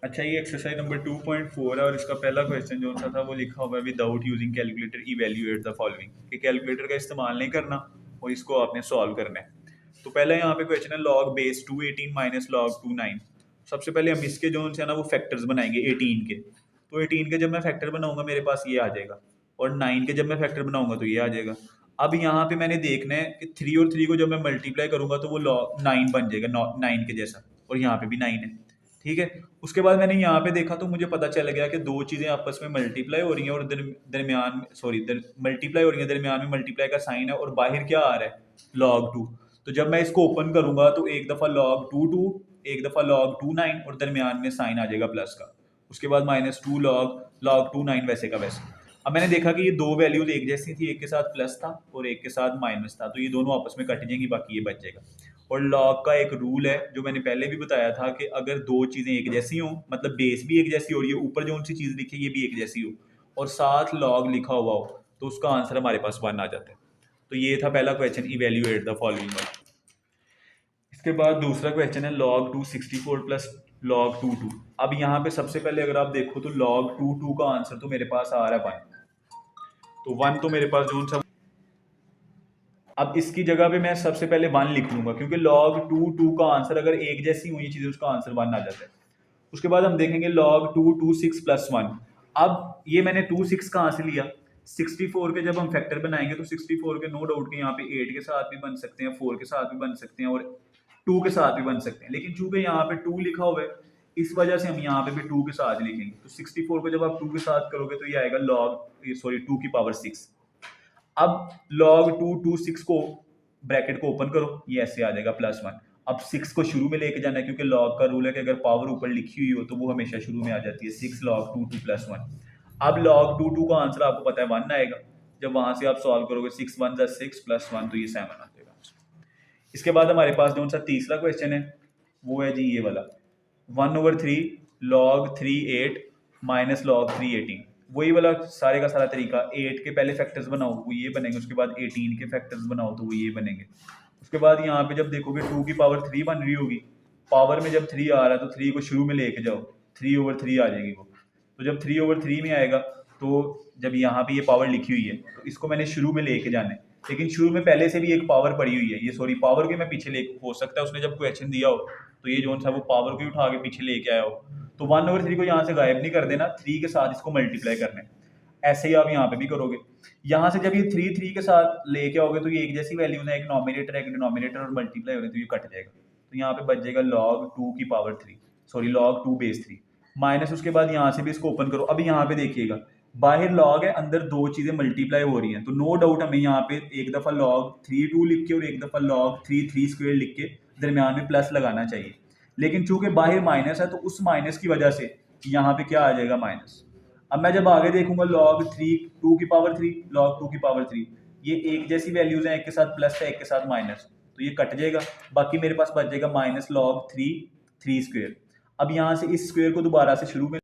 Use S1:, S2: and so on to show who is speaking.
S1: अच्छा, ये exercise number 2.4 है और इसका पहला क्वेश्चन जो सा था वो लिखा हुआ है without using calculator evaluate the following, कि कैलकुलेटर का इस्तेमाल नहीं करना और इसको आपने सॉल्व करना है। तो पहला यहाँ पे क्वेश्चन है लॉग बेस 218 माइनस लॉग 29। सबसे पहले हम इसके जो है ना वो फैक्टर्स बनाएंगे 18 के। तो 18 के जब मैं फैक्टर बनाऊंगा मेरे पास ये आ जाएगा, और 9 के जब मैं फैक्टर बनाऊंगा तो ये आ जाएगा। अब यहाँ पे मैंने देखना है कि 3 और 3 को जब मैं मल्टीप्लाई करूंगा तो वो लॉग 9 बन जाएगा, 9 के जैसा, और यहाँ पे भी 9 है। ठीक है। उसके बाद मैंने यहाँ पे देखा तो मुझे पता चल गया कि दो चीजें आपस में मल्टीप्लाई हो रही हैं और दरमियान सॉरी मल्टीप्लाई हो रही है, दरमियान में मल्टीप्लाई का साइन है और बाहर क्या आ रहा है लॉग 2। तो जब मैं इसको ओपन करूंगा तो एक दफा लॉग 2 2, एक दफा लॉग 2 9 और दरमियान में साइन आ जाएगा प्लस का। उसके बाद -2 लॉग लॉग 2 9 वैसे का वैसे। अब मैंने देखा कि ये दो वैल्यूज एक जैसी थी, एक के साथ प्लस था और एक के साथ माइनस था, तो ये दोनों आपस में कट जाएंगी, बाकी ये बच जाएगा। और लॉग का एक रूल है जो मैंने पहले भी बताया था कि अगर दो चीजें एक जैसी हो, मतलब बेस भी एक जैसी हो रही है, ऊपर जो उनसी चीज लिखी है ये भी एक जैसी हो और साथ लॉग लिखा हुआ हो, तो उसका आंसर हमारे पास 1 आ जाता है। तो ये था पहला क्वेश्चन, इवेल्युएट द फॉलोइंग। इसके बाद दूसरा क्वेश्चन है लॉग 264 प्लस लॉग 2 2। अब यहाँ पे सबसे पहले अगर आप देखो तो लॉग 2 2 का आंसर तो मेरे पास आ रहा है 1। तो 1 तो मेरे पास जो सा, अब इसकी जगह पे मैं सबसे पहले 1 लिख लूंगा क्योंकि log 2 2 का आंसर अगर एक जैसी हुई चीजें उसका आंसर 1 आ जाता है। उसके बाद हम देखेंगे log 2 2 6 प्लस 1। अब ये मैंने 2 6 कहाँ से लिया, 64 के जब हम फैक्टर बनाएंगे तो 64 के नो डाउट के यहाँ पे 8 के साथ भी बन सकते हैं, 4 के साथ भी बन सकते हैं और 2 के साथ भी बन सकते हैं, लेकिन चूंकि यहाँ पे 2 लिखा हुआ है इस वजह से हम यहाँ पे भी 2 के साथ लिखेंगे। तो 64 को जब आप 2 के साथ करोगे तो ये आएगा लॉग सॉरी 2 की पावर 6। अब log 2 2 6 को ब्रैकेट को ओपन करो, ये ऐसे आ जाएगा +1। अब 6 को शुरू में लेके जाना है क्योंकि log का रूल है कि अगर पावर ऊपर लिखी हुई हो तो वो हमेशा शुरू में आ जाती है, 6 log 2 2 + 1। अब log 2 2 का आंसर आपको पता है 1 आएगा। जब वहां से आप सॉल्व करोगे 6 1 6 + 1 तो ये 7 आ जाएगा। इसके बाद हमारे पास जो सा तीसरा क्वेश्चन है वो है जी ये वाला 1/3 log 3 8 माइनस log 3 18। वही वाला सारे का सारा तरीका, 8 के पहले फैक्टर्स बनाओ वो ये बनेंगे, उसके बाद 18 के फैक्टर्स बनाओ तो वो ये बनेंगे। उसके बाद यहाँ पे जब देखोगे 2 की पावर 3 बन रही होगी, पावर में जब 3 आ रहा है तो 3 को शुरू में लेके जाओ, 3/3 आ जाएगी वो। तो जब 3/3 में आएगा तो जब यहाँ पे ये पावर लिखी हुई है तो इसको मैंने शुरू में लेके जाना है, लेकिन शुरू में पहले से भी एक पावर पड़ी हुई है, ये सॉरी पावर के मैं पीछे ले, हो सकता है उसने जब क्वेश्चन दिया हो तो ये जो सा वो पावर को ही उठा के पीछे लेके आया हो। तो 1/3 को यहाँ से गायब नहीं कर देना, 3 के साथ इसको मल्टीप्लाई करना है। ऐसे ही आप यहाँ पे भी करोगे। यहाँ से जब ये 3 3 के साथ लेके आओगे तो ये एक जैसी वैल्यूज है, एक नॉमिनेटर है एक डिनोमिनेटर, और मल्टीप्लाई हो गए तो ये कट जाएगा। तो यहाँ पे बच जाएगा log 2 की power 3 sorry log 2 base 3 minus. उसके बाद यहाँ से भी इसको ओपन करो। अभी यहाँ पे देखिएगा बाहर लॉग है, अंदर दो चीजें मल्टीप्लाई हो रही हैं, तो नो डाउट हमें यहाँ पे एक दफा log 3 2 लिख के और एक दफा log 3 3 स्क्वायर लिख के दरमियान में प्लस लगाना चाहिए। लेकिन चूंकि बाहर माइनस है तो उस माइनस की वजह से यहाँ पे क्या आ जाएगा माइनस। अब मैं जब आगे देखूंगा log 3 2 की पावर 3 log 2 की पावर 3, ये एक जैसी वैल्यूज हैं, एक के साथ प्लस है एक के साथ माइनस, तो ये कट जाएगा। बाकी मेरे पास बच जाएगा -log 3 3 स्क्वायर। अब यहाँ से इस स्क्वायर को दोबारा से शुरू में